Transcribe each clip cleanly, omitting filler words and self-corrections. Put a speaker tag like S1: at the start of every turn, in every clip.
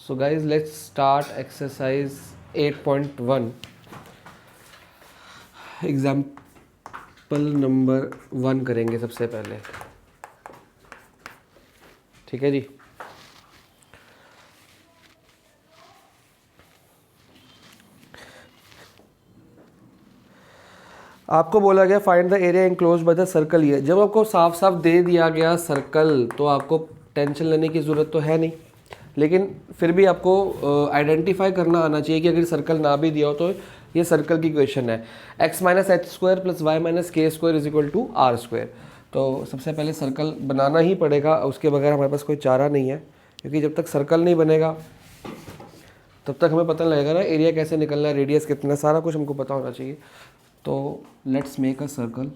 S1: So guys, let's start exercise 8.1. Example number 1 करेंगे सबसे पहले, ठीक है जी। आपको बोला गया find the area enclose by the circle. ये जब आपको साफ साफ दे दिया गया सर्कल तो आपको टेंशन लेने की ज़रूरत तो है नहीं, लेकिन फिर भी आपको आइडेंटिफाई करना आना चाहिए कि अगर सर्कल ना भी दिया हो तो ये सर्कल की क्वेश्चन है। x minus h square plus y minus k square is equal to r square. तो सबसे पहले सर्कल बनाना ही पड़ेगा, उसके बगैर हमारे पास कोई चारा नहीं है, क्योंकि जब तक सर्कल नहीं बनेगा तब तक हमें पता नहीं लगेगा ना एरिया कैसे निकलना है, रेडियस कितना, सारा कुछ हमको पता होना चाहिए। तो लेट्स मेक अ सर्कल।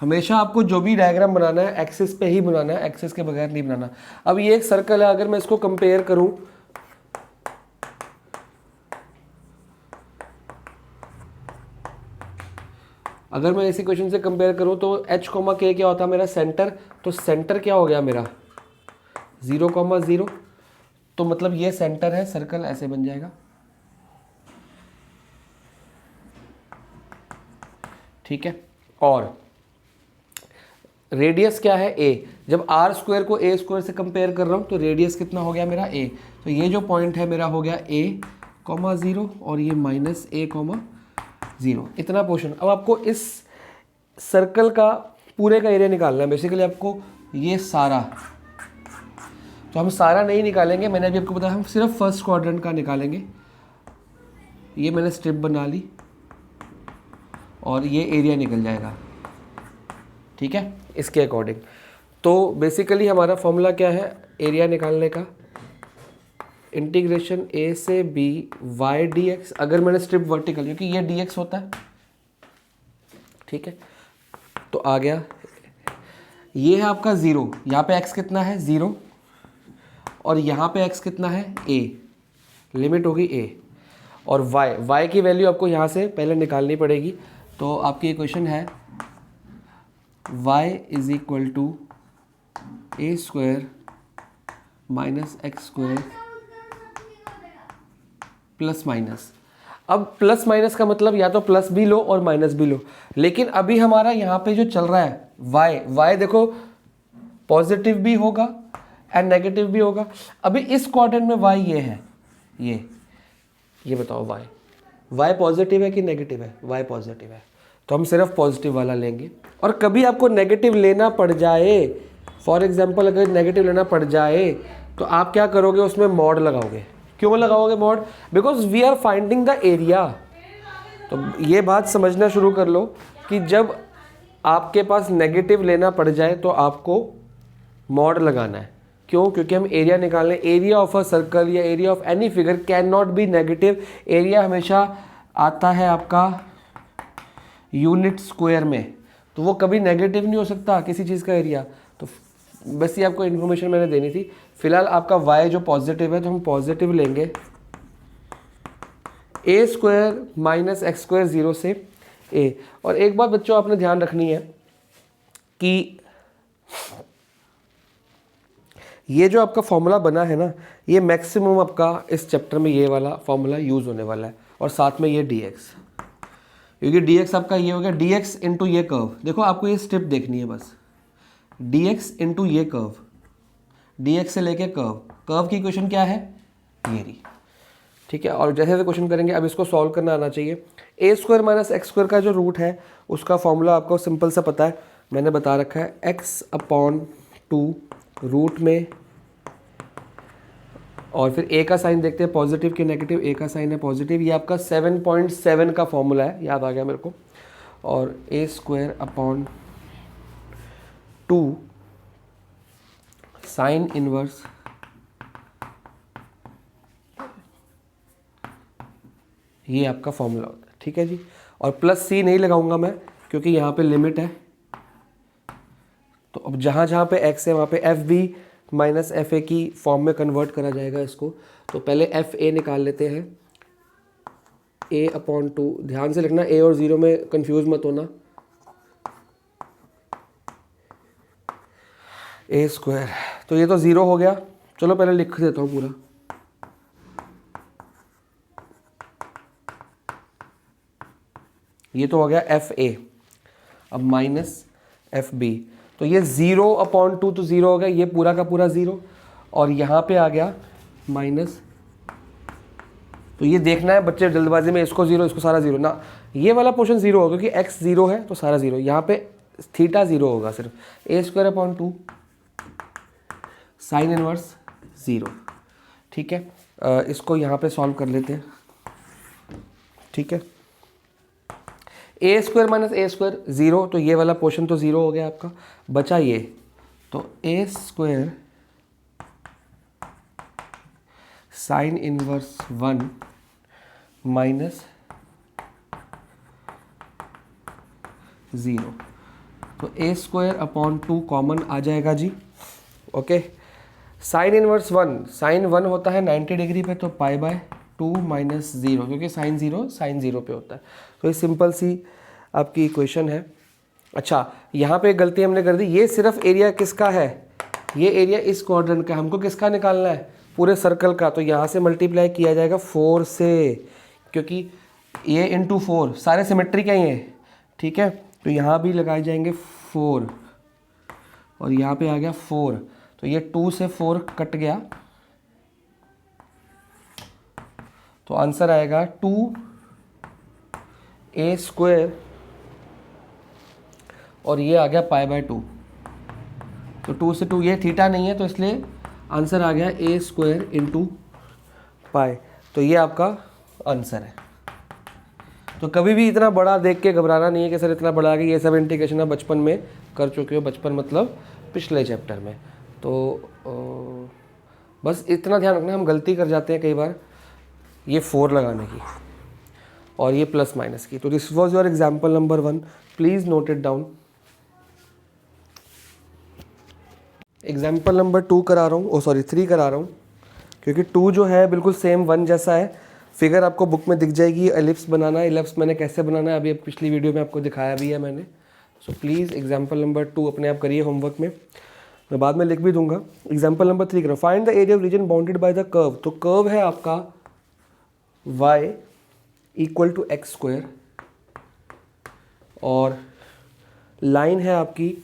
S1: हमेशा आपको जो भी डायग्राम बनाना है एक्सिस पे ही बनाना है, एक्सिस के बगैर नहीं बनाना। अब ये एक सर्कल है, अगर मैं इसको कंपेयर करूं, अगर मैं इसी क्वेश्चन से कंपेयर करूं तो h, k क्या होता है मेरा सेंटर, तो सेंटर क्या हो गया मेरा 0, 0, तो मतलब ये सेंटर है, सर्कल ऐसे बन जाएगा, ठीक है। और रेडियस क्या है a, जब r स्क्वायर को a स्क्वायर से कंपेयर कर रहा हूँ तो रेडियस कितना हो गया मेरा a, तो ये जो पॉइंट है मेरा हो गया a, 0 और ये माइनस a, 0, इतना पोर्शन। अब आपको इस सर्कल का पूरे का एरिया निकालना है बेसिकली आपको, ये सारा, तो हम सारा नहीं निकालेंगे, मैंने अभी आपको बताया हम सिर्फ फर्स्ट क्वाड्रेंट का निकालेंगे। ये मैंने स्ट्रिप बना ली और ये एरिया निकल जाएगा, ठीक है, इसके अकॉर्डिंग। तो बेसिकली हमारा फॉर्मूला क्या है एरिया निकालने का, इंटीग्रेशन a से b y dx। अगर मैंने स्ट्रिप वर्टिकल, क्योंकि ये dx होता है, ठीक है, तो आ गया ये है आपका 0, यहाँ पे x कितना है 0 और यहाँ पे x कितना है a, लिमिट होगी a, और y की वैल्यू आपको यहाँ से पहले निकालनी पड़ेगी। तो आपकी इक्वेशन है y is equal to a square minus x square plus minus. अब प्लस माइनस का मतलब या तो प्लस भी लो और माइनस भी लो, लेकिन अभी हमारा यहाँ पे जो चल रहा है y देखो पॉजिटिव भी होगा एंड नेगेटिव भी होगा। अभी इस क्वाड्रेंट में y ये है, ये बताओ y पॉजिटिव है कि नेगेटिव है? y पॉजिटिव है, तो हम सिर्फ पॉजिटिव वाला लेंगे। और कभी आपको नेगेटिव लेना पड़ जाए, फॉर एग्जाम्पल अगर नेगेटिव लेना पड़ जाए तो आप क्या करोगे, उसमें मॉड लगाओगे। क्यों लगाओगे mod? Because we are finding the area. तो ये बात समझना शुरू कर लो कि जब आपके पास नेगेटिव लेना पड़ जाए तो आपको मॉड लगाना है। क्यों? क्योंकि हम एरिया निकालने, एरिया ऑफ अ सर्कल या area of any figure can not be negative. Area हमेशा आता है आपका यूनिट स्क्वायर में, तो वो कभी नेगेटिव नहीं हो सकता किसी चीज़ का एरिया। तो बस ये आपको इन्फॉर्मेशन मैंने देनी थी। फिलहाल आपका y जो पॉजिटिव है तो हम पॉजिटिव लेंगे, a square minus x square 0 से a। और एक बात बच्चों आपने ध्यान रखनी है कि ये जो आपका फॉर्मूला बना है ना, ये मैक्सिमम आपका इस चैप्टर में ये वाला फॉर्मूला यूज़ होने वाला है, और साथ में ये dx, क्योंकि dx आपका ये हो गया dx इंटू ये कर्व। देखो आपको ये स्टेप देखनी है बस, dx इंटू ये कर्व, dx से लेके कर्व की इक्वेशन क्या है ये रही, ठीक है। और जैसे जैसे क्वेश्चन करेंगे अब इसको सॉल्व करना आना चाहिए। ए स्क्वायर माइनस एक्स स्क्वायर का जो रूट है उसका फॉर्मूला आपको सिंपल सा पता है, मैंने बता रखा है, x अपॉन 2 रूट में, और फिर a का साइन देखते हैं पॉजिटिव के नेगेटिव, a का साइन है पॉजिटिव, ये आपका 7.7 का फॉर्मूला है, याद आ गया मेरे को। और a square upon 2 sine inverse ये आपका फॉर्मूला होता है, ठीक है जी। और प्लस c नहीं लगाऊंगा मैं क्योंकि यहाँ पे लिमिट है, तो अब जहाँ जहाँ पे x है वहाँ पे f b minus f a की फॉर्म में कन्वर्ट करा जाएगा इसको। तो पहले एफ ए निकाल लेते हैं, a अपॉन 2, ध्यान से लिखना, a और 0 में कंफ्यूज मत होना, a स्क्वायर, तो ये तो 0 हो गया। चलो पहले लिख देता हूँ पूरा, ये तो हो गया एफ ए, अब माइनस एफ बी, तो ये 0/2 तो 0 हो गया, ये पूरा का पूरा 0, और यहाँ पे आ गया माइनस, तो ये देखना है बच्चे जल्दबाजी में, इसको 0 इसको सारा 0 ना, ये वाला पोर्शन 0 होगा क्योंकि x 0 है तो सारा 0, यहाँ पे थीटा 0 होगा सिर्फ, a² साइन इनवर्स 0, ठीक है। इसको यहाँ पे सॉल्व कर लेते हैं, ठीक है। a² माइनस a² 0, तो ये वाला पोर्शन तो 0 हो गया आपका, बचा ये, तो a² साइन इनवर्स 1 माइनस 0, तो a²/2 कॉमन आ जाएगा जी, ओके। साइन इनवर्स 1, साइन 1 होता है 90 डिग्री पे, तो π/2 माइनस 0, क्योंकि साइन 0 पे होता है, तो ये सिंपल सी आपकी इक्वेशन है। अच्छा, यहाँ पे एक गलती हमने कर दी, ये सिर्फ एरिया किसका है, ये एरिया इस क्वाड्रेंट का, हमको किसका निकालना है, पूरे सर्कल का, तो यहाँ से मल्टीप्लाई किया जाएगा 4 से, क्योंकि ये इंटू 4 सारे सिमेट्री का ही है, ठीक है। तो यहाँ भी लगाए जाएंगे 4, और यहाँ पे आ गया 4, तो ये 2 से 4 कट गया, तो आंसर आएगा 2a², और ये आ गया π/2, तो 2 से 2, ये थीटा नहीं है तो इसलिए आंसर आ गया a² इंटू पाई, तो ये आपका आंसर है। तो कभी भी इतना बड़ा देख के घबराना नहीं है कि सर इतना बड़ा आ गया, ये सब इंटीग्रेशन आप बचपन में कर चुके हो, बचपन मतलब पिछले चैप्टर में, तो बस इतना ध्यान रखना, हम गलती कर जाते हैं कई बार ये 4 लगाने की और ये प्लस माइनस की। तो this was your example number 1, please note it down. Example number 2 करा रहा हूँ, 3 करा रहा हूँ, क्योंकि 2 जो है बिल्कुल सेम 1 जैसा है। फिगर आपको बुक में दिख जाएगी, एलिप्स बनाना है, एलिप्स मैंने कैसे बनाना है अभी पिछली वीडियो में आपको दिखाया भी है मैंने। सो प्लीज़ एग्जाम्पल नंबर 2 अपने आप करिए होमवर्क में, मैं बाद में लिख भी दूंगा। एग्जाम्पल नंबर 3 करो, find the area of region bounded by the curve. तो कर्व है आपका y = x², और लाइन है आपकी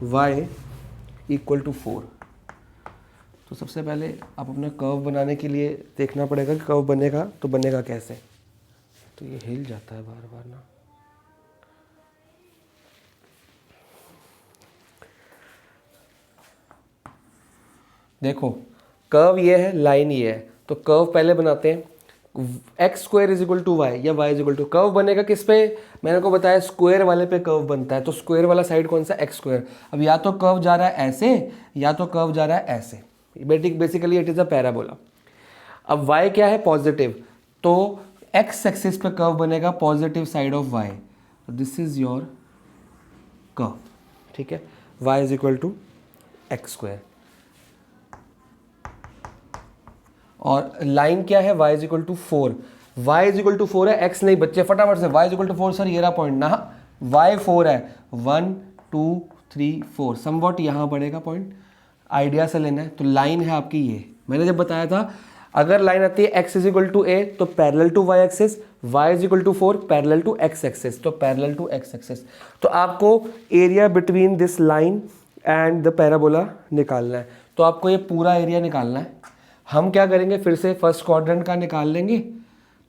S1: y = 4। तो सबसे पहले आप अपना कर्व बनाने के लिए देखना पड़ेगा कि कर्व बनेगा तो बनेगा कैसे। तो ये हिल जाता है बार बार ना, देखो कर्व ये है, लाइन ये है, तो कर्व पहले बनाते हैं। x² = y या y = कर्व बनेगा किस पे, मैंने को बताया स्क्वायर वाले पे कर्व बनता है, तो स्क्वायर वाला साइड कौन सा, x²। अब या तो कर्व जा रहा है ऐसे या तो कर्व जा रहा है ऐसे, basically it is a parabola. अब y क्या है, पॉजिटिव, तो x एक्सिस पे कर्व बनेगा positive side of y, this is your curve, ठीक है। y = x², और लाइन क्या है, y = 4, y = 4 है, x नहीं बच्चे, फटाफट से y = 4, सर ये रहा पॉइंट ना, y 4 है, 1 2 3 4, समवॉट यहाँ पड़ेगा पॉइंट, आइडिया से लेना है। तो लाइन है आपकी ये, मैंने जब बताया था अगर लाइन आती है x = a तो parallel to y axis, y = 4 parallel to x axis, तो पैरेलल टू x एक्सिस। तो आपको area between this line and the parabola निकालना है, तो आपको ये पूरा एरिया निकालना है। हम क्या करेंगे, फिर से फर्स्ट क्वाड्रेंट का निकाल लेंगे।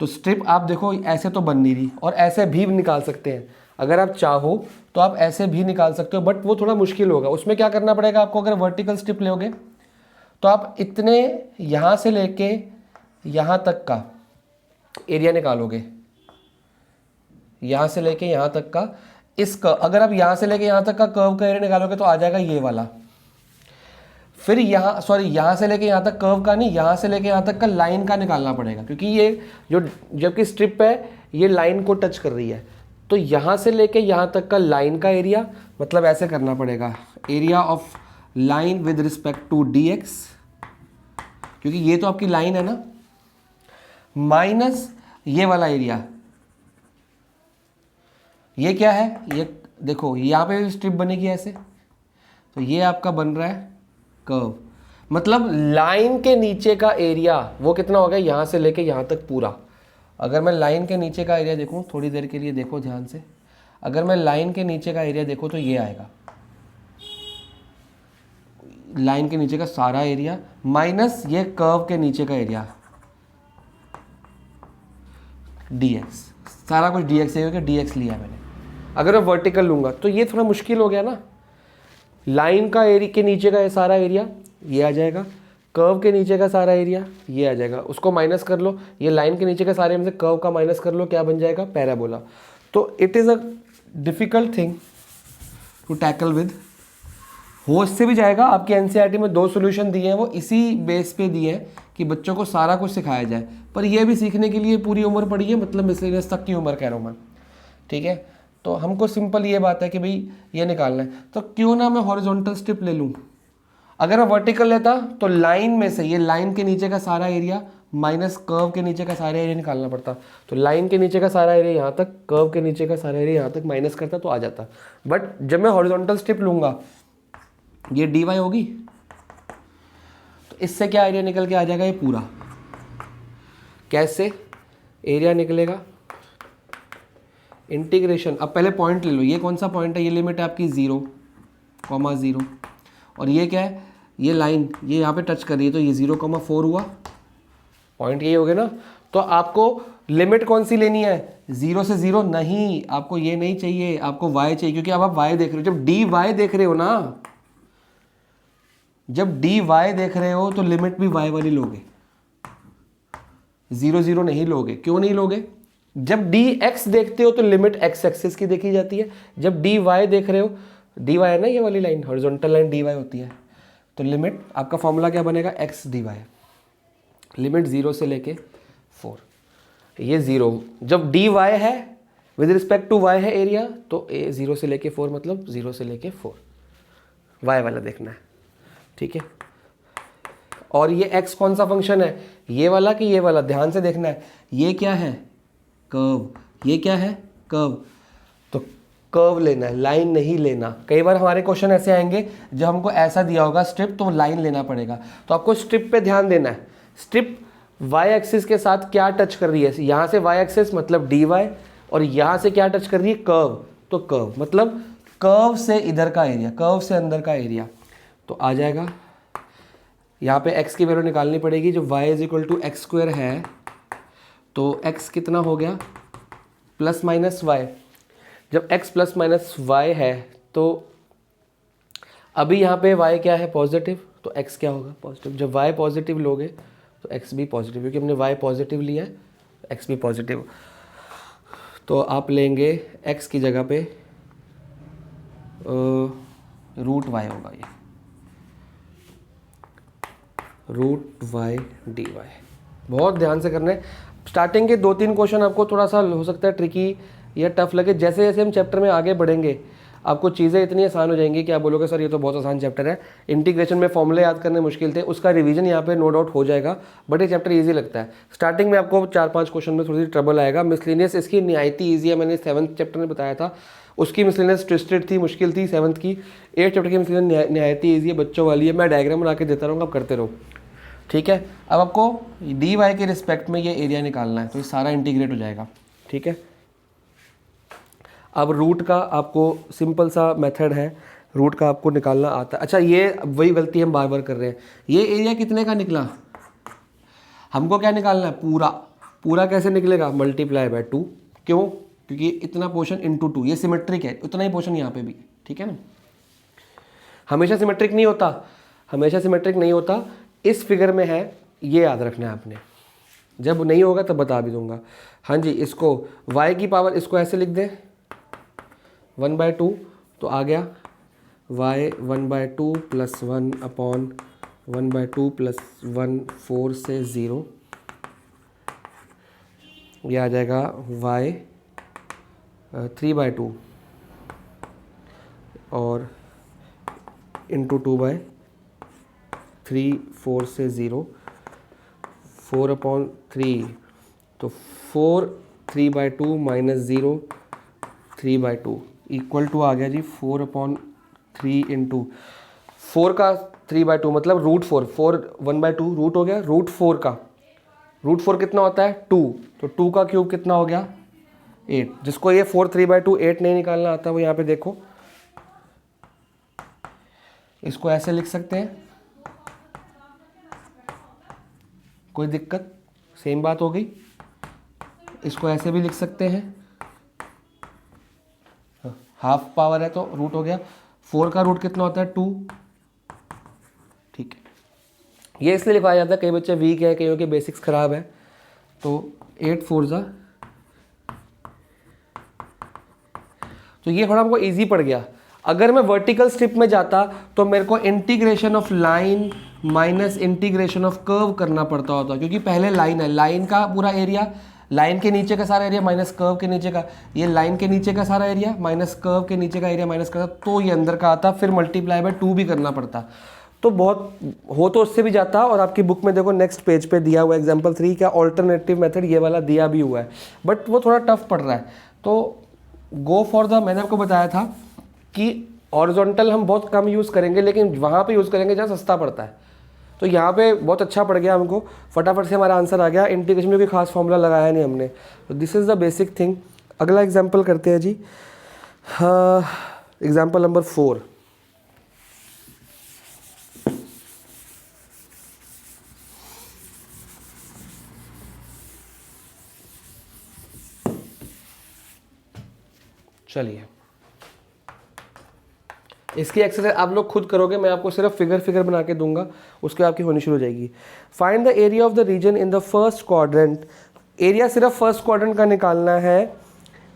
S1: तो स्ट्रिप आप देखो ऐसे तो बन नहीं रही, और ऐसे भी निकाल सकते हैं, अगर आप चाहो तो आप ऐसे भी निकाल सकते हो, बट वो थोड़ा मुश्किल होगा। उसमें क्या करना पड़ेगा आपको, अगर वर्टिकल स्ट्रिप लोगे तो आप इतने यहाँ से लेके यहाँ तक का एरिया निकालोगे, यहाँ से लेके यहाँ तक का, इसका अगर आप यहाँ से लेके यहाँ तक का कर्व का एरिया निकालोगे तो आ जाएगा ये वाला। फिर यहाँ यहाँ से लेके यहाँ तक कर्व का नहीं, यहाँ से लेके यहाँ तक का लाइन का निकालना पड़ेगा, क्योंकि ये जो जबकि स्ट्रिप है ये लाइन को टच कर रही है, तो यहाँ से लेके यहाँ तक का लाइन का एरिया, मतलब ऐसे करना पड़ेगा, area of line with respect to dx, क्योंकि ये तो आपकी लाइन है ना, माइनस ये वाला एरिया, ये क्या है, ये देखो यहाँ पे स्ट्रिप बनेगी ऐसे, तो ये आपका बन रहा है कर्व, मतलब लाइन के नीचे का एरिया वो कितना हो गया, यहाँ से लेके यहाँ तक पूरा, अगर मैं लाइन के नीचे का एरिया देखूँ, थोड़ी देर के लिए देखो ध्यान से, अगर मैं लाइन के नीचे का एरिया देखूँ तो ये आएगा, लाइन के नीचे का सारा एरिया माइनस ये कर्व के नीचे का एरिया dx, सारा कुछ dx है क्योंकि dx लिया है मैंने। अगर मैं वर्टिकल लूँगा तो ये थोड़ा मुश्किल हो गया ना, लाइन का एरिया के नीचे का सारा एरिया ये आ जाएगा, कर्व के नीचे का सारा एरिया ये आ जाएगा, उसको माइनस कर लो, ये लाइन के नीचे का सारे में से कर्व का माइनस कर लो, क्या बन जाएगा, पैराबोला। तो it is a difficult thing to tackle with. हो इससे भी जाएगा, आपके एनसीईआरटी में 2 सॉल्यूशन दिए हैं, वो इसी बेस पे दिए हैं कि बच्चों को सारा कुछ सिखाया जाए, पर ये भी सीखने के लिए पूरी उम्र पड़ी है, मतलब मिसलेनियस तक की उम्र कह रहा हूँ मैं, ठीक है। तो हमको सिंपल ये बात है कि भाई ये निकालना है, तो क्यों ना मैं हॉरिजॉन्टल स्ट्रिप ले लूँ। अगर मैं वर्टिकल लेता तो लाइन में से ये लाइन के नीचे का सारा एरिया माइनस कर्व के नीचे का सारा एरिया निकालना पड़ता, तो लाइन के नीचे का सारा एरिया यहाँ तक, कर्व के नीचे का सारा एरिया यहाँ तक माइनस करता तो आ जाता। बट जब मैं हॉरिजॉन्टल स्ट्रिप लूँगा, ये dy होगी, तो इससे क्या एरिया निकल के आ जाएगा, ये पूरा। कैसे एरिया निकलेगा, इंटीग्रेशन। अब पहले पॉइंट ले लो, ये कौन सा पॉइंट है, ये लिमिट है आपकी 0,0, और ये क्या है, ये लाइन ये यहाँ पे टच कर रही है, तो ये 0,4 हुआ, पॉइंट यही हो गया ना। तो आपको लिमिट कौन सी लेनी है, 0 से 0 नहीं, आपको ये नहीं चाहिए, आपको y चाहिए, क्योंकि अब आप y देख रहे हो, जब dy देख रहे हो ना, जब dy देख रहे हो तो लिमिट भी y वाली लोगे, 0 0 नहीं लोगे। क्यों नहीं लोगे, जब dx देखते हो तो लिमिट x एक्सिस की देखी जाती है, जब dy देख रहे हो, dy है ना ये वाली लाइन, हॉरिजॉन्टल लाइन dy होती है, तो लिमिट आपका फॉर्मूला क्या बनेगा, x dy, लिमिट 0 से लेके 4, ये 0, जब dy है विद रिस्पेक्ट टू y है एरिया, तो 0 से लेके 4 मतलब 0 से लेके 4, y वाला देखना है, ठीक है। और ये x कौन सा फंक्शन है, ये वाला कि ये वाला, ध्यान से देखना है, ये क्या है, कर्व, ये क्या है, कर्व, तो कर्व लेना है, लाइन नहीं लेना। कई बार हमारे क्वेश्चन ऐसे आएंगे जब हमको ऐसा दिया होगा स्ट्रिप, तो लाइन लेना पड़ेगा, तो आपको स्ट्रिप पे ध्यान देना है। स्ट्रिप y एक्सिस के साथ क्या टच कर रही है, यहाँ से y एक्सिस मतलब dy, और यहाँ से क्या टच कर रही है, कर्व, तो कर्व मतलब कर्व से इधर का एरिया, कर्व से अंदर का एरिया, तो आ जाएगा। यहाँ पे x की वैल्यू निकालनी पड़ेगी, जब y = x² है तो x कितना हो गया, प्लस माइनस y। जब x प्लस माइनस y है तो अभी यहाँ पे y क्या है, पॉजिटिव, तो x क्या होगा, पॉजिटिव। जब y पॉजिटिव लोगे तो x भी पॉजिटिव, क्योंकि हमने y पॉजिटिव लिया है, x भी पॉजिटिव। तो आप लेंगे x की जगह पे √y होगा, ये √y dy। बहुत ध्यान से करना है। स्टार्टिंग के 2-3 क्वेश्चन आपको थोड़ा सा हो सकता है ट्रिकी या टफ लगे, जैसे जैसे हम चैप्टर में आगे बढ़ेंगे आपको चीज़ें इतनी आसान हो जाएंगी कि आप बोलोगे सर ये तो बहुत आसान चैप्टर है, इंटीग्रेशन में फॉर्मूले याद करने मुश्किल थे, उसका रिवीजन यहाँ पे नो डाउट हो जाएगा, बट ये चैप्टर इजी लगता है। स्टार्टिंग में आपको 4-5 क्वेश्चन में थोड़ी सी ट्रबल आएगा। मिसलेनियस इसकी निहायती ईजी है, मैंने 7th चैप्टर में बताया था, उसकी मिसलेनियस ट्विस्टेड थी, मुश्किल थी 7th की। 8th चैप्टर की मिसलेनियस निहायती ईजी है, बच्चों वाली है, मैं डायग्राम बना के देता रहूँगा, आप करते रहो, ठीक है। अब आपको dy के रिस्पेक्ट में ये एरिया निकालना है, तो ये सारा इंटीग्रेट हो जाएगा, ठीक है। अब रूट का आपको सिंपल सा मेथड है, रूट का आपको निकालना आता है। अच्छा, ये वही गलती हम बार बार कर रहे हैं, ये एरिया कितने का निकला, हमको क्या निकालना है, पूरा। पूरा कैसे निकलेगा, मल्टीप्लाई बाय 2, क्यों, क्योंकि इतना पोर्शन इंटू 2, ये सिमेट्रिक है, उतना ही पोर्शन यहाँ पे भी, ठीक है ना। हमेशा सिमेट्रिक नहीं होता, हमेशा सिमेट्रिक नहीं होता, इस फिगर में है, ये याद रखना है आपने, जब नहीं होगा तब बता भी दूंगा। हाँ जी, इसको y की पावर इसको ऐसे लिख दें 1/2, तो आ गया y 1/2 + 1/1/2 + 1 4 से 0, यह आ जाएगा y 3/2 और इंटू 2/3 4 से 0 4/3, तो 4 3/2 - 0 3/2 इक्वल टू आ गया जी 4/3 इंटू 4 का 3/2 मतलब √4, 4 1/2 रूट हो गया, √4 का √4 कितना होता है 2, तो 2 का क्यूब कितना हो गया 8। जिसको ये 4 3/2 8 नहीं निकालना आता वो यहाँ पे देखो, इसको ऐसे लिख सकते हैं, कोई दिक्कत, सेम बात हो गई। इसको ऐसे भी लिख सकते हैं, हाफ पावर है तो रूट हो गया, 4 का रूट कितना होता है 2, ठीक है। ये इसलिए लिखवाया जाता है, कई बच्चे वीक है, कईयों के बेसिक्स खराब है, तो 8 4 जा, तो ये थोड़ा हमको इजी पड़ गया। अगर मैं वर्टिकल स्ट्रिप में जाता तो मेरे को integration of line minus integration of curve करना पड़ता होता, क्योंकि पहले लाइन है, लाइन का पूरा एरिया, लाइन के नीचे का सारा एरिया माइनस कर्व के नीचे का, ये लाइन के नीचे का सारा एरिया माइनस कर्व के नीचे का एरिया माइनस करता, तो ये अंदर का आता, फिर मल्टीप्लाई बाय 2 भी करना पड़ता, तो बहुत हो तो उससे भी जाता। और आपकी बुक में देखो नेक्स्ट पेज पे दिया हुआ एग्जाम्पल 3 का ऑल्टरनेटिव मेथड ये वाला दिया भी हुआ है, बट वो थोड़ा टफ पड़ रहा है, तो गो फॉर द, मैंने आपको बताया था कि हॉरिजॉन्टल हम बहुत कम यूज़ करेंगे, लेकिन वहाँ पे यूज़ करेंगे जहाँ सस्ता पड़ता है, तो यहाँ पे बहुत अच्छा पड़ गया हमको, फटाफट से हमारा आंसर आ गया, इंटीग्रेशन में कोई खास फॉर्मूला लगाया नहीं हमने, तो this is the basic thing. अगला एग्जाम्पल करते हैं जी, एग्जाम्पल नंबर 4। चलिए, इसकी एक्सरसाइज आप लोग खुद करोगे, मैं आपको सिर्फ फिगर बना के दूंगा, उसके आपकी होनी शुरू हो जाएगी। Find the area of the region in the first quadrant, area सिर्फ फर्स्ट क्वाड्रेंट का निकालना है।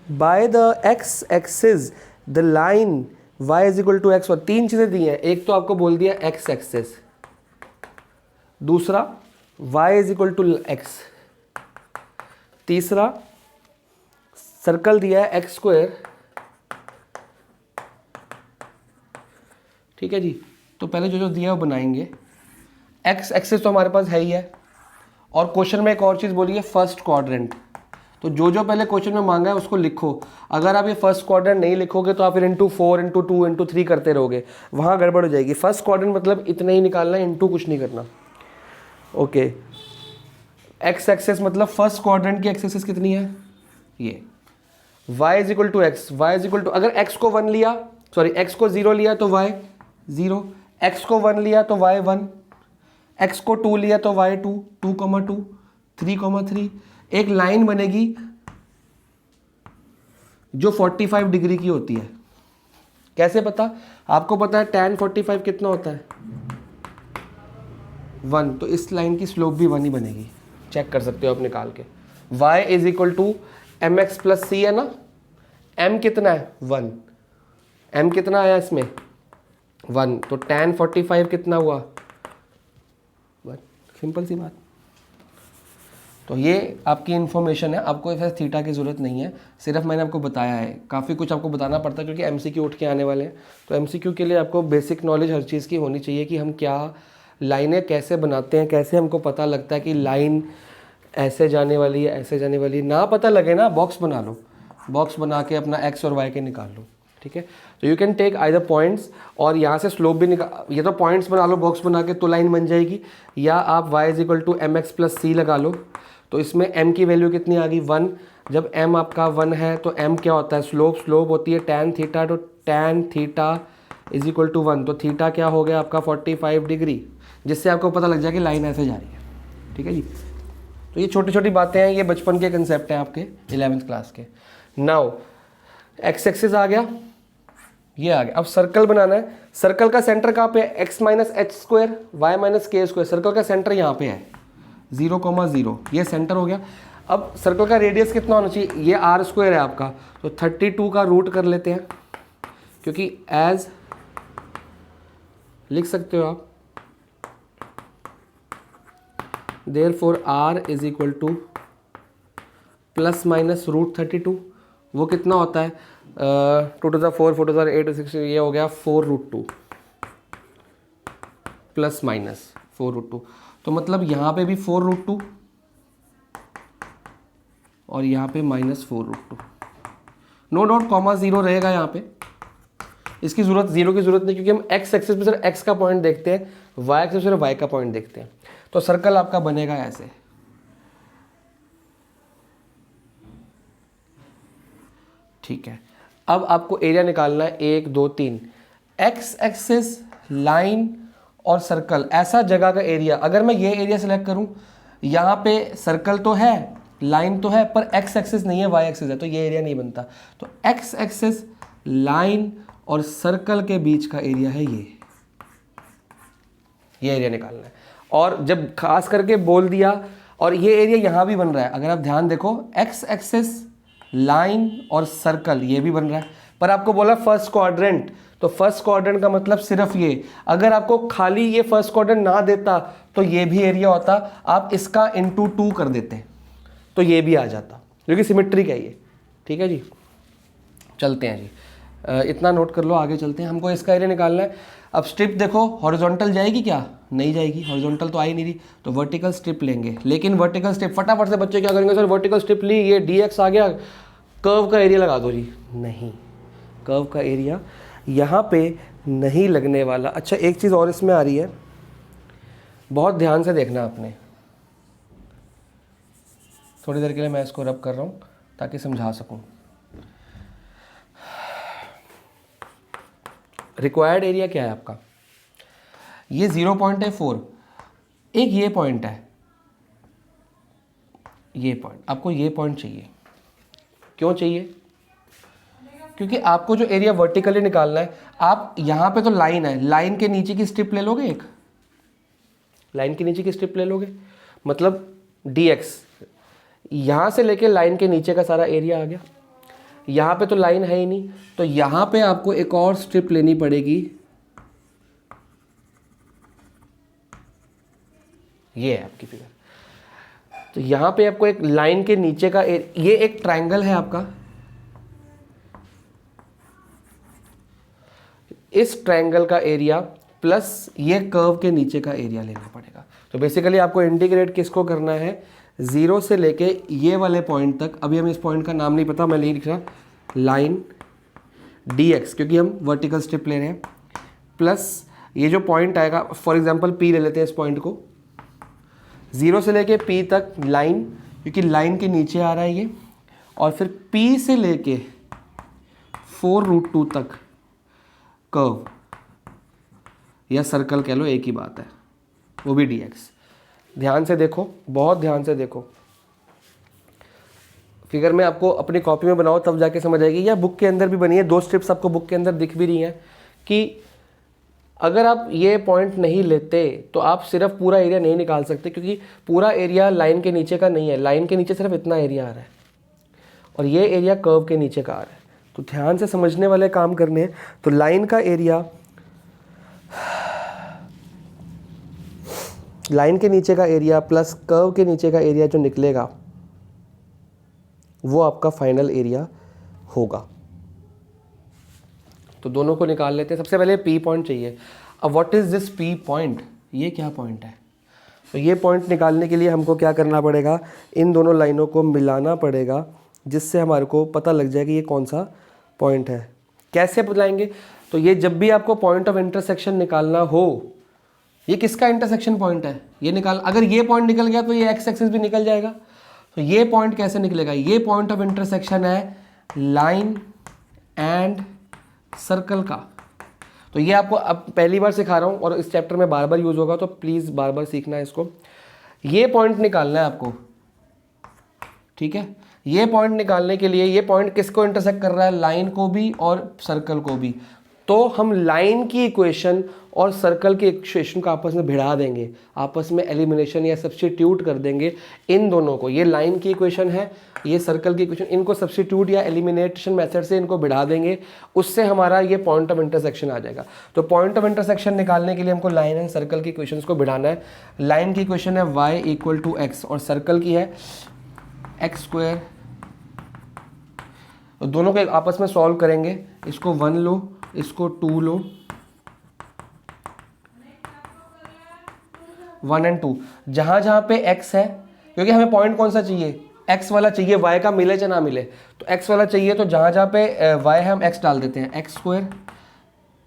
S1: By the x axis the line y is equal to x, और 3 चीज़ें दी हैं, एक तो आपको बोल दिया एक्स एक्सिस, दूसरा y is equal to x, तीसरा सर्कल दिया है एक्स स्क्वायर, ठीक है जी। तो पहले जो जो दिया है वो बनाएंगे, एक्स एक्सिस तो हमारे पास है ही है, और क्वेश्चन में एक और चीज़ बोली है फर्स्ट क्वाड्रेंट, तो जो जो पहले क्वेश्चन में मांगा है उसको लिखो। अगर आप ये फर्स्ट क्वाड्रेंट नहीं लिखोगे तो आप फिर इंटू 4 इंटू 2 इंटू 3 करते रहोगे, वहाँ गड़बड़ हो जाएगी। फर्स्ट क्वाड्रेंट मतलब इतना ही निकालना है, इंटू कुछ नहीं करना, ओके। एक्स एक्सिस मतलब फर्स्ट क्वाड्रेंट की एक्सिस कितनी है ये, y is equal to x, y is equal to, अगर x को 1 लिया, सॉरी x को 0 लिया तो y 0, x को 1 लिया तो y 1, x को 2 लिया तो y 2, 2,2, 3,3, एक लाइन बनेगी जो 45 डिग्री की होती है। कैसे पता? आपको पता है tan 45 कितना होता है 1, तो इस लाइन की स्लोप भी 1 ही बनेगी, चेक कर सकते हो आप निकाल के। y is equal to m x plus c है ना, m कितना है 1, m कितना आया इसमें 1, तो tan 45 कितना हुआ 1, सिंपल सी बात। तो ये आपकी इन्फॉर्मेशन है, आपको ऐसे थीटा की ज़रूरत नहीं है, सिर्फ मैंने आपको बताया है। काफ़ी कुछ आपको बताना पड़ता है क्योंकि एमसीक्यू उठ के आने वाले हैं, तो एमसीक्यू के लिए आपको बेसिक नॉलेज हर चीज़ की होनी चाहिए कि हम क्या लाइनें कैसे बनाते हैं, कैसे हमको पता लगता है कि लाइन ऐसे जाने वाली है, ऐसे जाने वाली है। ना पता लगे ना, बॉक्स बना लो, बॉक्स बना के अपना एक्स और वाई के निकाल लो, ठीक है। तो you can take either points, और यहाँ से स्लोप भी निकाल, ये तो पॉइंट्स बना लो बॉक्स बना के तो लाइन बन जाएगी, या आप y is equal to m x plus c लगा लो। तो इसमें m की वैल्यू कितनी आ गई 1, जब m आपका 1 है तो m क्या होता है स्लोप, स्लोप होती है tan थीटा, तो tan theta is equal to 1, तो थीटा क्या हो गया आपका 45 डिग्री, जिससे आपको पता लग जाए कि लाइन ऐसे जा रही है, ठीक है जी। तो ये छोटी छोटी बातें हैं, ये बचपन के कंसेप्ट हैं आपके 11th क्लास के। नाउ एक्स एक्सिस आ गया, ये आ गया। अब सर्कल बनाना है, सर्कल का सेंटर कहाँ पे है, x minus h square y minus k square, circle का सेंटर यहाँ पे है 0,0, ये सेंटर हो गया। अब सर्कल का रेडियस कितना होना चाहिए, ये r स्क्वायर है आपका, तो 32 का रूट कर लेते हैं, क्योंकि एज लिख सकते हो आप, therefore r is equal to plus minus root 32, वो कितना होता है 2 to the 4, 4 to the 8 6, ये हो गया 4√2 प्लस माइनस 4√2, तो मतलब यहाँ पे भी 4√2 और यहाँ पे माइनस 4√2, नो डाउट कॉमा 0 रहेगा यहाँ पे, इसकी ज़रूरत 0 की ज़रूरत नहीं, क्योंकि हम एक्स एक्सिस पे सिर्फ x का पॉइंट देखते हैं, y एक्सिस पे सिर्फ y का पॉइंट देखते हैं। तो सर्कल आपका बनेगा ऐसे, ठीक है, अब आपको एरिया निकालना है 1 2 3। एक्स एक्सिस, लाइन और सर्कल, ऐसा जगह का एरिया। अगर मैं ये एरिया सेलेक्ट करूं, यहाँ पे सर्कल तो है, लाइन तो है, पर एक्स एक्सिस नहीं है, वाई एक्सिस है, तो ये एरिया नहीं बनता। तो एक्स एक्सिस, लाइन और सर्कल के बीच का एरिया है ये एरिया निकालना है। और जब खास करके बोल दिया, और ये एरिया यहाँ भी बन रहा है, अगर आप ध्यान देखो, एक्स एक्सिस, लाइन और सर्कल ये भी बन रहा है, पर आपको बोला फर्स्ट क्वाड्रेंट, तो फर्स्ट क्वाड्रेंट का मतलब सिर्फ ये। अगर आपको खाली ये फर्स्ट क्वाड्रेंट ना देता तो ये भी एरिया होता, आप इसका इंटू 2 कर देते तो ये भी आ जाता, क्योंकि सिमेट्री का ये। ठीक है जी, चलते हैं जी, इतना नोट कर लो, आगे चलते हैं। हमको इसका एरिया निकालना है। अब स्ट्रिप देखो, हॉरिजॉन्टल जाएगी क्या? नहीं जाएगी, हॉरिजॉन्टल तो आ ही नहीं रही, तो वर्टिकल स्ट्रिप लेंगे। लेकिन वर्टिकल स्ट्रिप फटाफट से बच्चे क्या करेंगे, सर वर्टिकल स्ट्रिप ली, ये dx आ गया, कर्व का एरिया लगा दो जी। नहीं, कर्व का एरिया यहाँ पे नहीं लगने वाला। अच्छा, एक चीज़ और इसमें आ रही है, बहुत ध्यान से देखना आपने। थोड़ी देर के लिए मैं इसको रब कर रहा हूँ ताकि समझा सकूँ। रिक्वायर्ड एरिया क्या है आपका? ये 0 पॉइंट है 4, एक ये पॉइंट है, ये पॉइंट, आपको ये पॉइंट चाहिए। क्यों चाहिए? क्योंकि आपको जो एरिया वर्टिकली निकालना है, आप यहाँ पे तो लाइन है, लाइन के नीचे की स्ट्रिप ले लोगे, एक लाइन के नीचे की स्ट्रिप ले लोगे, मतलब dx, यहाँ से लेके लाइन के नीचे का सारा एरिया आ गया। यहाँ पे तो लाइन है ही नहीं, तो यहाँ पे आपको एक और स्ट्रिप लेनी पड़ेगी, ये है आपकी फिगर। तो यहाँ पे आपको एक लाइन के नीचे का ये एक ट्रायंगल है आपका, इस ट्रायंगल का एरिया प्लस ये कर्व के नीचे का एरिया लेना पड़ेगा। तो बेसिकली आपको इंटीग्रेट किसको करना है, 0 से लेके ये वाले पॉइंट तक। अभी हमें इस पॉइंट का नाम नहीं पता, मैं नहीं लिख रहा, लाइन dx, क्योंकि हम वर्टिकल स्ट्रिप ले रहे हैं, प्लस ये जो पॉइंट आएगा, फॉर एग्जांपल p ले लेते हैं इस पॉइंट को, 0 से लेके p तक लाइन, क्योंकि लाइन के नीचे आ रहा है ये, और फिर p से लेके 4√2 तक कर्व या सर्कल कह लो, एक ही बात है, वो भी dx। ध्यान से देखो, बहुत ध्यान से देखो, फिगर में आपको अपनी कॉपी में बनाओ तब जाके समझ आएगी, या बुक के अंदर भी बनी है, 2 स्ट्रिप्स आपको बुक के अंदर दिख भी रही हैं, कि अगर आप ये पॉइंट नहीं लेते तो आप सिर्फ पूरा एरिया नहीं निकाल सकते, क्योंकि पूरा एरिया लाइन के नीचे का नहीं है, लाइन के नीचे सिर्फ इतना एरिया आ रहा है, और ये एरिया कर्व के नीचे का आ रहा है। तो ध्यान से समझने वाले काम करने हैं। तो लाइन का एरिया, लाइन के नीचे का एरिया प्लस कर्व के नीचे का एरिया जो निकलेगा, वो आपका फाइनल एरिया होगा। तो दोनों को निकाल लेते हैं। सबसे पहले P पॉइंट चाहिए। अब what is this P point, ये क्या पॉइंट है? तो ये पॉइंट निकालने के लिए हमको क्या करना पड़ेगा, इन दोनों लाइनों को मिलाना पड़ेगा, जिससे हमारे को पता लग जाए कि ये कौन सा पॉइंट है। कैसे बताएंगे? तो ये जब भी आपको पॉइंट ऑफ इंटरसेक्शन निकालना हो, ये किसका इंटरसेक्शन पॉइंट है ये निकाल, अगर ये पॉइंट निकल गया तो ये एक्स एक्सिस भी निकल जाएगा। तो ये पॉइंट कैसे निकलेगा? ये पॉइंट ऑफ इंटरसेक्शन है लाइन एंड सर्कल का। तो ये आपको अब पहली बार सिखा रहा हूँ और इस चैप्टर में बार बार यूज होगा, तो प्लीज़ बार बार सीखना है इसको। ये पॉइंट निकालना है आपको, ठीक है। ये पॉइंट निकालने के लिए, ये पॉइंट किसको इंटरसेक्ट कर रहा है? लाइन को भी और सर्कल को भी। तो हम लाइन की इक्वेशन और सर्कल की इक्वेशन को आपस में भिड़ा देंगे, आपस में एलिमिनेशन या सब्स्टिट्यूट कर देंगे इन दोनों को। ये लाइन की इक्वेशन है, ये सर्कल की इक्वेशन, इनको सब्स्टिट्यूट या एलिमिनेशन मेथड से इनको भिड़ा देंगे, उससे हमारा ये पॉइंट ऑफ इंटरसेक्शन आ जाएगा। तो पॉइंट ऑफ इंटरसेक्शन निकालने के लिए हमको लाइन एंड सर्कल की इक्वेशन को भिड़ाना है। लाइन की इक्वेशन है y = x और सर्कल की है x²। तो दोनों को आपस में सॉल्व करेंगे, इसको 1 लो, इसको 2 लो, 1 और 2। जहाँ जहाँ पे x है, क्योंकि हमें पॉइंट कौन सा चाहिए? x वाला चाहिए, y का मिले या ना मिले, तो x वाला चाहिए। तो जहाँ जहाँ पे y है हम x डाल देते हैं, x²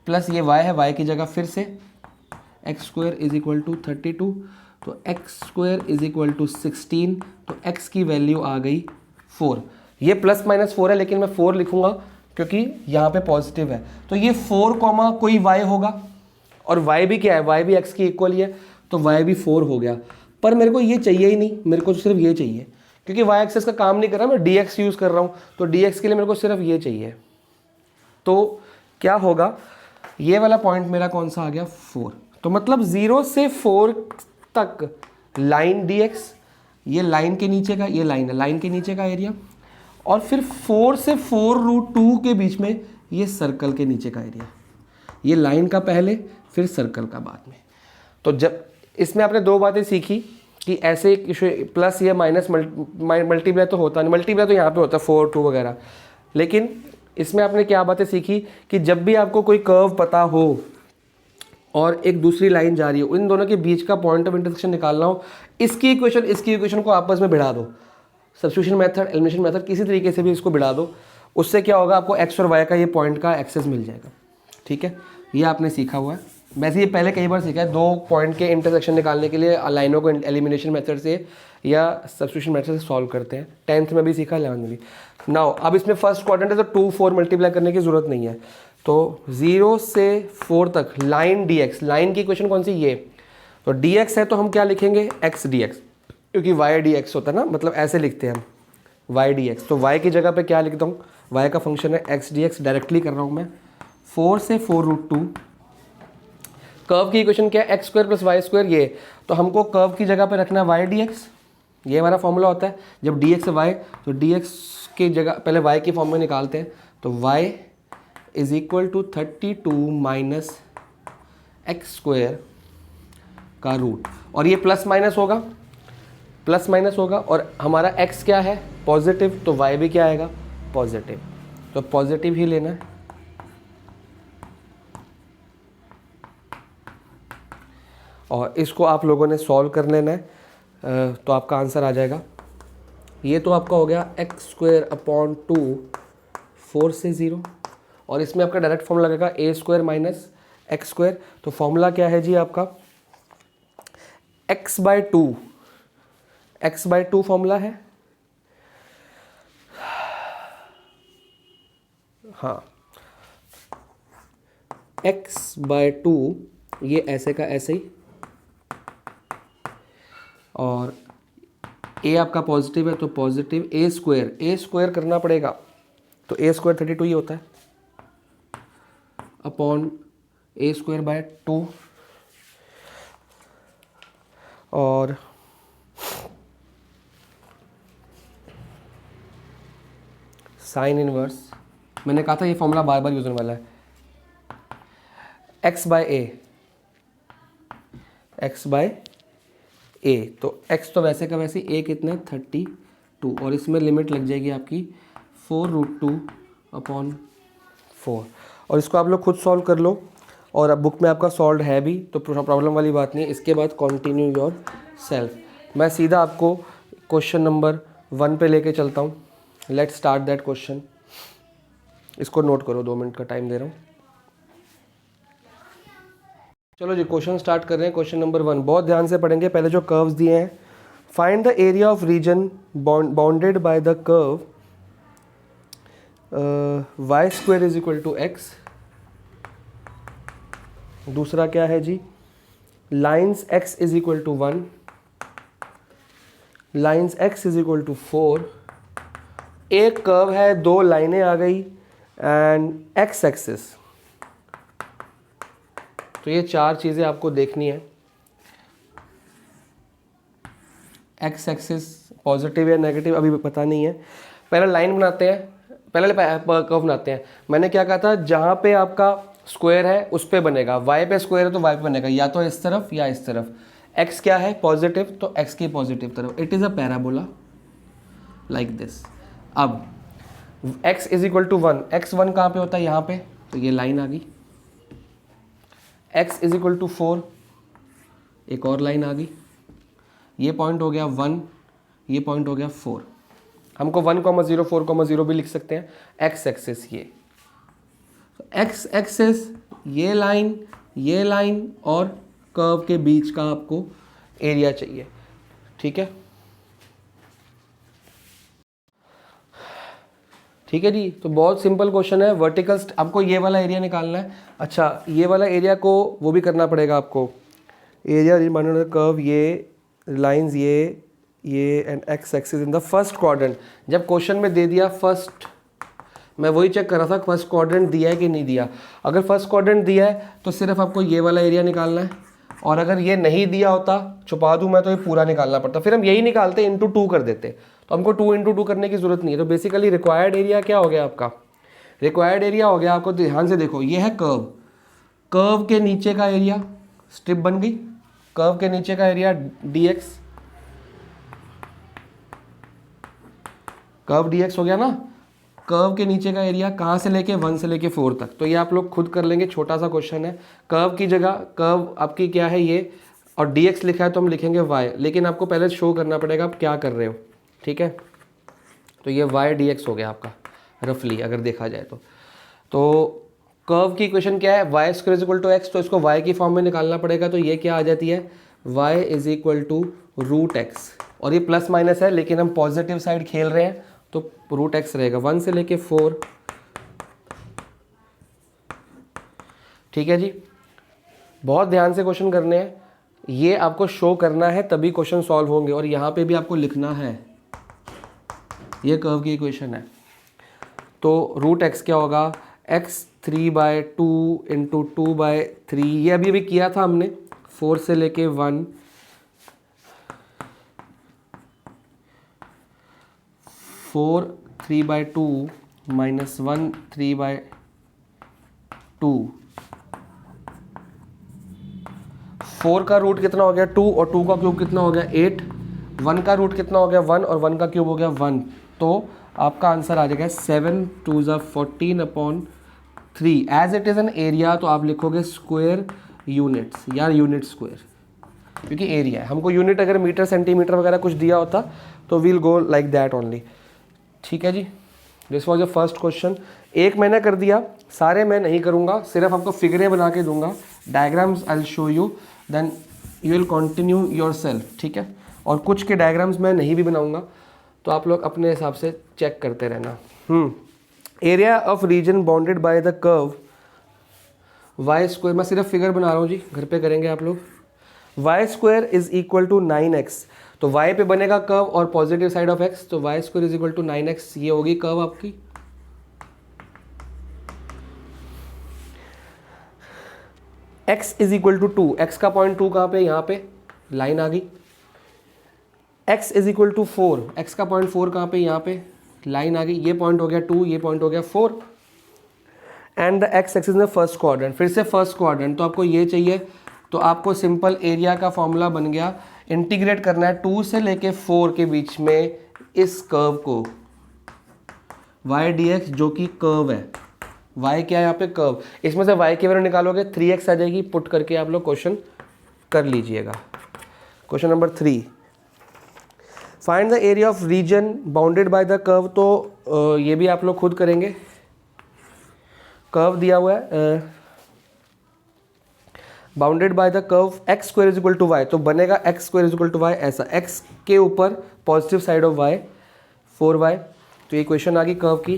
S1: प्लस ये y है, y की जगह फिर से x² = 32, तो x² = 16, तो x की वैल्यू आ गई 4। ये प्लस माइनस 4 है लेकिन मैं 4 लिखूंगा क्योंकि यहाँ पे पॉजिटिव है। तो ये 4 कॉमा कोई y होगा, और y भी क्या है, y भी x की इक्वल ही है, तो y भी 4 हो गया। पर मेरे को ये चाहिए ही नहीं, मेरे को सिर्फ ये चाहिए, क्योंकि y एक्सेस का काम नहीं कर रहा, मैं dx यूज़ कर रहा हूँ, तो dx के लिए मेरे को सिर्फ ये चाहिए। तो क्या होगा, ये वाला पॉइंट मेरा कौन सा आ गया, 4। तो मतलब 0 से 4 तक लाइन dx, ये लाइन के नीचे का, ये लाइन है, लाइन के नीचे का एरिया, और फिर 4 से 4√2 के बीच में ये सर्कल के नीचे का एरिया। ये लाइन का पहले, फिर सर्कल का बाद में। तो जब इसमें आपने दो बातें सीखी कि ऐसे प्लस या माइनस मल्टीप्लाई तो होता नहीं, मल्टीप्लाई तो यहाँ पे होता है 4 2 वगैरह, लेकिन इसमें आपने क्या बातें सीखी कि जब भी आपको कोई कर्व पता हो और एक दूसरी लाइन जा रही हो, इन दोनों के बीच का पॉइंट ऑफ इंटरसेक्शन निकालना हो, इसकी इक्वेशन को आपस में भिड़ा दो, सब्स्टिट्यूशन मेथड, एलिमिनेशन मेथड, किसी तरीके से भी इसको भिड़ा दो, उससे क्या होगा, आपको एक्स और वाई का ये पॉइंट का एक्सेस मिल जाएगा। ठीक है, ये आपने सीखा हुआ है, वैसे ये पहले कई बार सीखा है, दो पॉइंट के इंटरसेक्शन निकालने के लिए लाइनों को एलिमिनेशन मेथड से या सब्स्टिट्यूशन मेथड से सॉल्व करते हैं, 10th में भी सीखा, 11th में भी। नाउ अब इसमें फर्स्ट क्वाड्रेंट है तो 2 4 मल्टीप्लाई करने की जरूरत नहीं है, तो 0 से 4 तक लाइन dx, लाइन की इक्वेशन कौन सी, ये, तो dx है तो हम क्या लिखेंगे, x dx, क्योंकि y dx होता है ना, मतलब ऐसे लिखते हैं हम y dx, तो y की जगह पे क्या लिखता हूँ, y का फंक्शन है x dx, डायरेक्टली कर रहा हूँ मैं। 4 से 4√2, कर्व की इक्वेशन क्या है, x² + y², ये, तो हमको कर्व की जगह पे रखना है y dx, ये हमारा फॉर्मूला होता है। जब dx है y, तो dx की जगह पहले y की फॉर्म में निकालते हैं, तो y = 32 - x² का रूट, और ये प्लस माइनस होगा, और हमारा x क्या है, पॉजिटिव, तो y भी क्या आएगा, पॉजिटिव, तो पॉजिटिव ही लेना है। और इसको आप लोगों ने सॉल्व कर लेना है, तो आपका आंसर आ जाएगा। ये तो आपका हो गया x² / 2 4 से 0, और इसमें आपका डायरेक्ट फॉर्मूला लगेगा a² - x², तो फॉर्मूला क्या है जी आपका, x/2 फॉर्मूला है, हाँ, x/2, ये ऐसे का ऐसे ही, और a आपका पॉजिटिव है तो पॉजिटिव, a² करना पड़ेगा, तो a² 32 ही होता है, अपॉन a²/2, और साइन इनवर्स, मैंने कहा था ये फॉर्मूला बार बार यूज होने वाला है, x/a, तो x तो वैसे का वैसे, a कितना 32, और इसमें लिमिट लग जाएगी आपकी 4√2/4, और इसको आप लोग खुद सॉल्व कर लो, और अब बुक में आपका सॉल्व है भी, तो प्रॉब्लम वाली बात नहीं है। इसके बाद कंटिन्यू योर सेल्फ, मैं सीधा आपको क्वेश्चन नंबर 1 पे लेके चलता हूँ। लेट्स स्टार्ट दैट क्वेश्चन, इसको नोट करो, 2 मिनट का टाइम दे रहा हूँ। चलो जी, क्वेश्चन स्टार्ट कर रहे हैं। क्वेश्चन नंबर 1 बहुत ध्यान से पढ़ेंगे, पहले जो कर्व्स दिए हैं, find the area of region bounded by the curve y² = x। दूसरा क्या है जी, लाइन्स x = 1, लाइन्स x = 4, एक कर्व है, दो लाइनें आ गई, एंड x एक्सिस, तो ये 4 चीज़ें आपको देखनी है। x एक्सिस पॉजिटिव या नेगेटिव अभी पता नहीं है, पहले लाइन बनाते हैं, पहले कर्व बनाते हैं। मैंने क्या कहा था, जहाँ पे आपका स्क्वायर है उस पे बनेगा, y पे स्क्वायर है तो y पे बनेगा, या तो इस तरफ या इस तरफ। x क्या है, पॉजिटिव, तो x की पॉजिटिव तरफ, it is a parabola like this. अब x = 1, x1 कहाँ पे होता है, यहाँ पे, तो ये लाइन आ गई। x = 4, एक और लाइन आ गई, ये पॉइंट हो गया 1, ये पॉइंट हो गया 4, हमको 1,0 4,0 भी लिख सकते हैं। x एक्सिस, ये x एक्सिस, ये लाइन और कर्व के बीच का आपको एरिया चाहिए, ठीक है। ठीक है जी। तो बहुत सिंपल क्वेश्चन है। वर्टिकल आपको ये वाला एरिया निकालना है। अच्छा, ये वाला एरिया को वो भी करना पड़ेगा आपको, एरिया कर्व, ये लाइंस, ये and x axis in the first quadrant. जब क्वेश्चन में दे दिया फर्स्ट, मैं वही चेक कर रहा था फर्स्ट क्वाड्रेंट दिया है कि नहीं दिया। अगर फर्स्ट क्वाड्रेंट दिया है तो सिर्फ आपको ये वाला एरिया निकालना है, और अगर ये नहीं दिया होता, छुपा दूं मैं, तो ये पूरा निकालना पड़ता। फिर हम यही निकालते इंटू 2 कर देते, तो हमको 2 इंटू 2 करने की जरूरत नहीं है। तो बेसिकली रिक्वायर्ड एरिया क्या हो गया आपका, रिक्वायर्ड एरिया हो गया आपको, ध्यान से देखो, ये है कर्व, कर्व के नीचे का एरिया, स्ट्रिप बन गई, कर्व के नीचे का एरिया dx, कर्व dx हो गया ना। कर्व के नीचे का एरिया कहाँ से लेके 1 से लेके 4 तक, तो ये आप लोग खुद कर लेंगे, छोटा सा क्वेश्चन है। कर्व की जगह कर्व आपकी क्या है ये, और dx लिखा है तो हम लिखेंगे y, लेकिन आपको पहले शो करना पड़ेगा आप क्या कर रहे हो, ठीक है। तो ये y dx हो गया आपका रफली अगर देखा जाए तो कर्व की इक्वेशन क्या है, y square is equal to x, तो इसको y की फॉर्म में निकालना पड़ेगा। तो ये क्या आ जाती है, y is equal to root x, और ये प्लस माइनस है लेकिन हम पॉजिटिव साइड खेल रहे हैं तो रूट एक्स रहेगा 1 से लेके 4, ठीक है जी। बहुत ध्यान से क्वेश्चन करने हैं, ये आपको शो करना है तभी क्वेश्चन सॉल्व होंगे, और यहाँ पे भी आपको लिखना है, ये कर्व की इक्वेशन है। तो रूट एक्स क्या होगा, x 3/2 इंटू 2/3, ये अभी अभी किया था हमने, 4 से लेके 1, 4 3/2 माइनस 1 3/2, 4 का रूट कितना हो गया 2, और 2 का क्यूब कितना हो गया 8, 1 का रूट कितना हो गया 1, और 1 का क्यूब हो गया 1, तो आपका आंसर आ जाएगा 7 2 14/3। As it is an area तो आप लिखोगे स्क्वायर यूनिट्स या यूनिट स्क्वायर, क्योंकि एरिया है। हमको यूनिट अगर मीटर सेंटीमीटर वगैरह कुछ दिया होता तो we'll go like that only, ठीक है जी। This was the first question. एक मैंने कर दिया, सारे मैं नहीं करूँगा, सिर्फ आपको फिगरें बना के दूंगा, diagrams I will show you, then you will continue yourself, ठीक है। और कुछ के डायग्राम्स मैं नहीं भी बनाऊंगा, तो आप लोग अपने हिसाब से चेक करते रहना। Area of region bounded by the curve y square, मैं सिर्फ फिगर बना रहा हूँ जी, घर पे करेंगे आप लोग। Y square is equal to 9x, तो y पे बनेगा कर्व और पॉजिटिव साइड ऑफ x, तो y square is equal to 9x, ये होगी कर्व आपकी। x is equal to 2, x का पॉइंट 2 कहाँ पे, यहाँ पे लाइन आ गई। x is equal to 4, x का पॉइंट 4 कहाँ पे, यहाँ पे लाइन आ गई। ये पॉइंट हो गया 2, ये पॉइंट हो गया 4, and the x axis in the first quadrant, फिर से फर्स्ट क्वाड्रेंट, तो आपको ये चाहिए, तो आपको सिंपल एरिया का फॉर्मूला बन गया, इंटीग्रेट करना है 2 से लेके 4 के बीच में इस कर्व को, y dx जो कि कर्व है, y क्या है यहाँ पे कर्व, इसमें से y की वैल्यू निकालोगे 3x आ जाएगी, पुट करके आप लोग क्वेश्चन कर लीजिएगा। Question number 3, find the area of region bounded by the curve, तो ये भी आप लोग खुद करेंगे। कर्व दिया हुआ है bounded by the curve x square is equal to y, तो बनेगा x square is equal to y ऐसा, एक्स के ऊपर positive side of Y 4y, तो ये इक्वेशन आ गई कर्व की,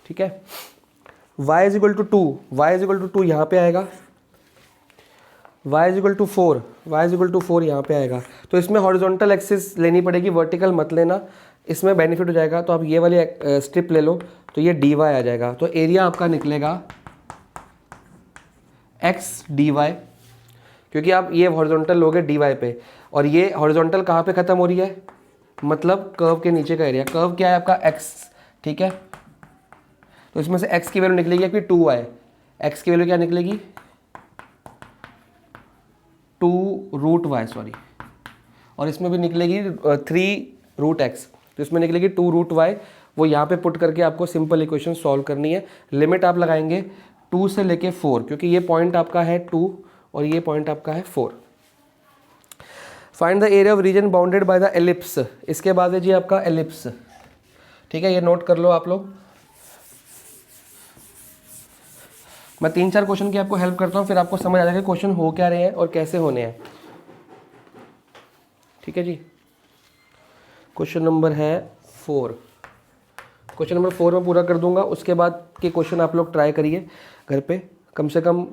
S1: ठीक है। y is equal to 2, y is equal to 2 यहाँ पे आएगा, y is equal to 4, y is equal to 4 यहाँ पे आएगा। तो इसमें हॉरिजॉन्टल एक्सिस लेनी पड़ेगी, वर्टिकल मत लेना, इसमें बेनिफिट हो जाएगा। तो आप ये वाली स्ट्रिप ले लो, तो ये dy आ जाएगा, तो एरिया आपका निकलेगा x dy, क्योंकि आप ये हॉरिजॉन्टल लोगे dy पे, और ये हॉरिजॉन्टल कहाँ पे ख़त्म हो रही है, मतलब कर्व के नीचे का एरिया। कर्व क्या है आपका x, ठीक है। तो इसमें से x की वैल्यू निकलेगी आपकी 2y, x की वैल्यू क्या निकलेगी 2√y, सॉरी, और इसमें भी निकलेगी 3√x, तो इसमें निकलेगी 2√y। वो यहाँ पे पुट करके आपको सिंपल इक्वेशन सॉल्व करनी है। लिमिट आप लगाएंगे 2 से लेके 4, क्योंकि ये पॉइंट आपका है 2 और ये पॉइंट आपका है 4। Find the area of region bounded by the ellipse, इसके बाद है जी आपका एलिप्स, ठीक है, ये नोट कर लो आप लोग। मैं 3-4 क्वेश्चन की आपको हेल्प करता हूँ, फिर आपको समझ आ जाएगा क्वेश्चन हो क्या रहे हैं और कैसे होने हैं, ठीक है जी। क्वेश्चन नंबर है 4। क्वेश्चन नंबर 4 में पूरा कर दूंगा, उसके बाद के क्वेश्चन आप लोग ट्राई करिए घर पे। कम से कम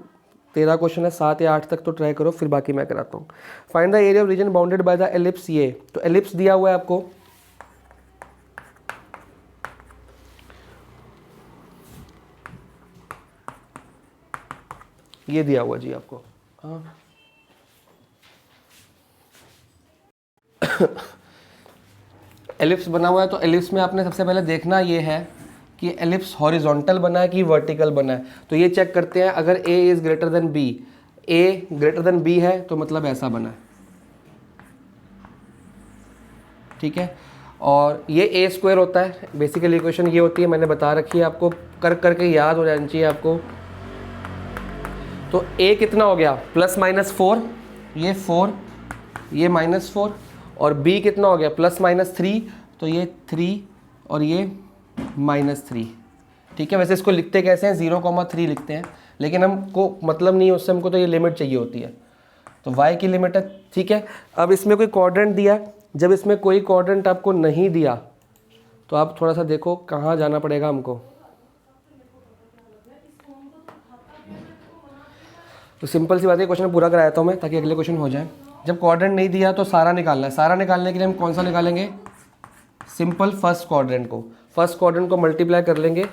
S1: 13 क्वेश्चन है, 7 या 8 तक तो ट्राई करो, फिर बाकी मैं कराता हूँ। Find the area of region bounded by the ellipse. ये तो एलिप्स दिया हुआ है आपको, ये दिया हुआ जी आपको। हाँ एलिप्स बना हुआ है, तो एलिप्स में आपने सबसे पहले देखना ये है कि एलिप्स हॉरिजॉन्टल बना है कि वर्टिकल बना है। तो ये चेक करते हैं, अगर a is greater than b, a greater than b है तो मतलब ऐसा बना है, ठीक है। और ये a स्क्वायर होता है, बेसिकली इक्वेशन ये होती है, मैंने बता रखी है आपको, कर करके याद हो जानी चाहिए आपको। तो a कितना हो गया, प्लस माइनस 4, ये 4, ये माइनस 4, और b कितना हो गया, प्लस माइनस 3, तो ये 3 और ये -3, ठीक है। वैसे इसको लिखते कैसे हैं, 0,3 लिखते हैं, लेकिन हमको मतलब नहीं है उससे, हमको तो ये लिमिट चाहिए होती है, तो y की लिमिट है, ठीक है। अब इसमें कोई क्वाड्रेंट दिया, जब इसमें कोई क्वाड्रेंट आपको नहीं दिया तो आप थोड़ा सा देखो कहाँ जाना पड़ेगा हमको। तो सिंपल सी बात है, क्वेश्चन पूरा कराया था मैं ताकि अगले क्वेश्चन हो जाए। जब क्वाड्रेंट नहीं दिया तो सारा निकालना है, सारा निकालने के लिए हम कौन सा निकालेंगे, सिंपल फर्स्ट क्वाड्रेंट को, फर्स्ट क्वाड्रेंट को मल्टीप्लाई कर लेंगे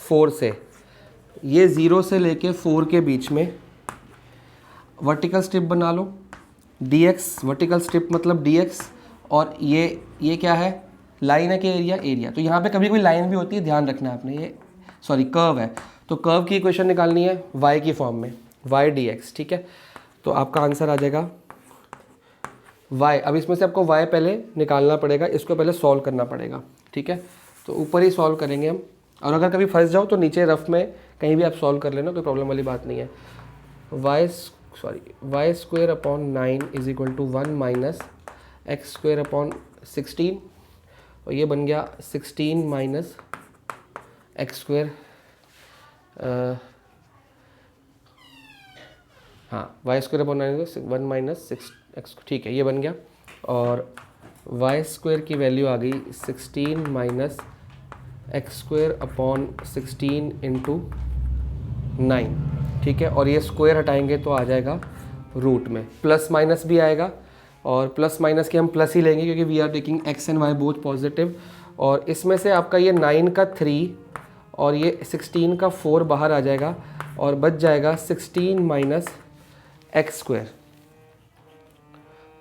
S1: 4 से, ये 0 से लेके 4 के बीच में वर्टिकल स्ट्रिप बना लो, dx वर्टिकल स्ट्रिप मतलब dx, और ये क्या है, लाइन है कि एरिया, एरिया। तो यहाँ पे कभी कोई लाइन भी होती है, ध्यान रखना है आपने, ये सॉरी कर्व है, तो कर्व की इक्वेशन निकालनी है y की फॉर्म में, y dx, ठीक है। तो आपका आंसर आ जाएगा y। अब इसमें से आपको y पहले निकालना पड़ेगा, इसको पहले सॉल्व करना पड़ेगा, ठीक है। तो ऊपर ही सॉल्व करेंगे हम, और अगर कभी फंस जाओ तो नीचे रफ में कहीं भी आप सॉल्व कर लेना, कोई प्रॉब्लम वाली बात नहीं है। y square upon 9 is equal to 1 minus x square upon 16, और ये बन गया 16 माइनस एक्स स्क्वायर, हाँ y square upon 9 1 minus 6x, ठीक है, ये बन गया। और वाई स्क्वायर की वैल्यू आ गई 16 minus x square upon 16 into 9, ठीक है। और ये स्क्वायर हटाएंगे तो आ जाएगा रूट में, प्लस माइनस भी आएगा, और प्लस माइनस के हम प्लस ही लेंगे क्योंकि we are taking x and y both positive. और इसमें से आपका ये 9 का 3 और ये 16 का 4 बाहर आ जाएगा, और बच जाएगा 16 minus x square.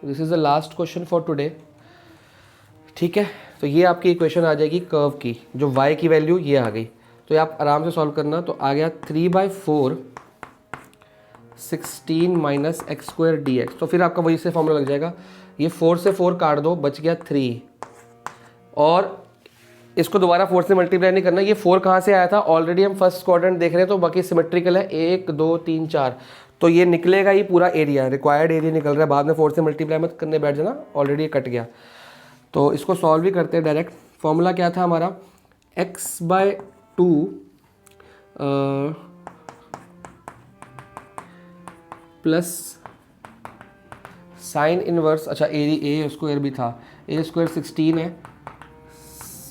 S1: This is the last question for today, ठीक है। तो ये आपकी इक्वेशन आ जाएगी कर्व की, जो y की वैल्यू ये आ गई, तो ये आप आराम से सॉल्व करना। तो आ गया 3/4 16 माइनस एक्स स्क्वायर dx, तो फिर आपका वही से फॉर्मूला लग जाएगा, ये 4 से 4 काट दो, बच गया 3, और इसको दोबारा 4 से मल्टीप्लाई नहीं करना। ये 4 कहाँ से आया था, ऑलरेडी हम फर्स्ट क्वाड्रेंट देख रहे हैं, तो बाकी सिमेट्रिकल है, 1 2 3 4, तो ये निकलेगा ही पूरा एरिया, रिक्वायर्ड एरिया निकल रहा है, बाद में 4 से मल्टीप्लाई मत करने बैठ जाना, ऑलरेडी कट गया। तो इसको सॉल्व भी करते हैं डायरेक्ट। फॉर्मूला क्या था हमारा, x/2 प्लस साइन इनवर्स, अच्छा ए स्क्वायर भी था, a स्क्वायर 16 है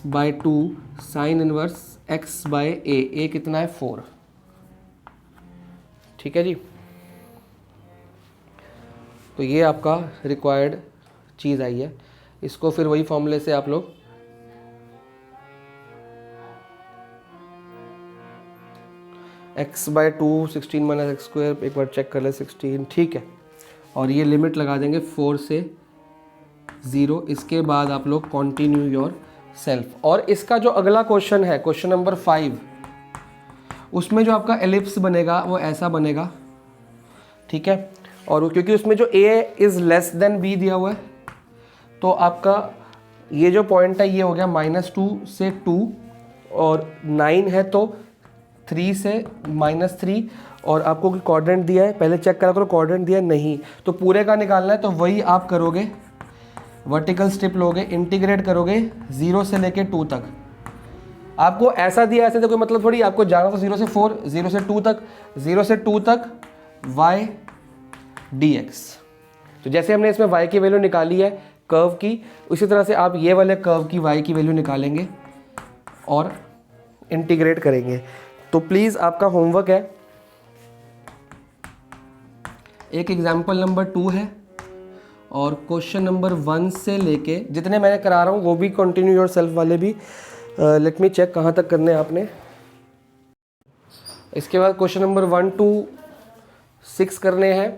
S1: by 2 sine inverse x by a कितना है 4, ठीक है जी। तो ये आपका रिक्वायर्ड चीज़ आई है, इसको फिर वही फॉर्मूले से आप लोग x/2 16 माइनस एक्स स्क्वायर, एक बार चेक कर ले 16, ठीक है। और ये लिमिट लगा देंगे 4 से 0, इसके बाद आप लोग कंटिन्यू योर सेल्फ। और इसका जो अगला क्वेश्चन है, क्वेश्चन नंबर 5, उसमें जो आपका एलिप्स बनेगा वो ऐसा बनेगा, ठीक है। और क्योंकि उसमें जो a is less than b दिया हुआ है, तो आपका ये जो पॉइंट है ये हो गया -2 से 2, और 9 है तो 3 से -3, और आपको क्वाड्रेंट दिया है, पहले चेक करा करो क्वाड्रेंट दिया है नहीं, तो पूरे का निकालना है। तो वही आप करोगे, वर्टिकल स्ट्रिप लोगे, इंटीग्रेट करोगे 0 से लेके 2 तक। आपको ऐसा दिया, ऐसे तो कोई मतलब थोड़ी, आपको जाना तो 0 से 4, 0 से 2 तक, 0 से 2 तक y dx। तो जैसे हमने इसमें y की वैल्यू निकाली है, कर्व की, उसी तरह से आप ये वाले कर्व की y की वैल्यू निकालेंगे और इंटीग्रेट करेंगे। तो प्लीज़ आपका होमवर्क है, एक एग्जाम्पल नंबर 2 है और क्वेश्चन नंबर 1 से लेके जितने मैंने करा रहा हूँ वो भी कंटिन्यू योर सेल्फ वाले भी लेट मी चेक कहाँ तक करने हैं आपने। इसके बाद क्वेश्चन नंबर 1 to 6 करने हैं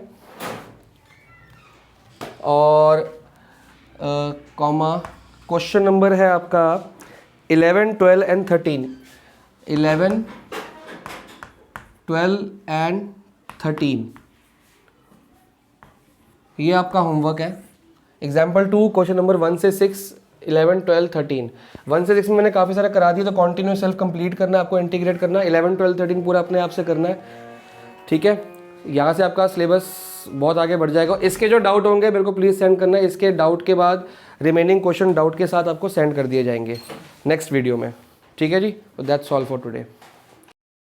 S1: और कॉमा क्वेश्चन नंबर है आपका 11, 12 एंड 13। 11, 12 एंड 13 ये आपका होमवर्क है। एग्जाम्पल 2 क्वेश्चन नंबर 1 से 6, 11, 12, 13। 1 से 6 में मैंने काफ़ी सारा करा दिया, तो कॉन्टिन्यू सेल्फ कंप्लीट करना है आपको, इंटीग्रेट करना है। 11, 12, 13 पूरा अपने आप से करना है, ठीक है। यहाँ से आपका सिलेबस बहुत आगे बढ़ जाएगा। इसके जो डाउट होंगे मेरे को प्लीज़ सेंड करना है, इसके डाउट के बाद रिमेनिंग क्वेश्चन डाउट के साथ आपको सेंड कर दिए जाएंगे नेक्स्ट वीडियो में, ठीक है जी। That's all for today.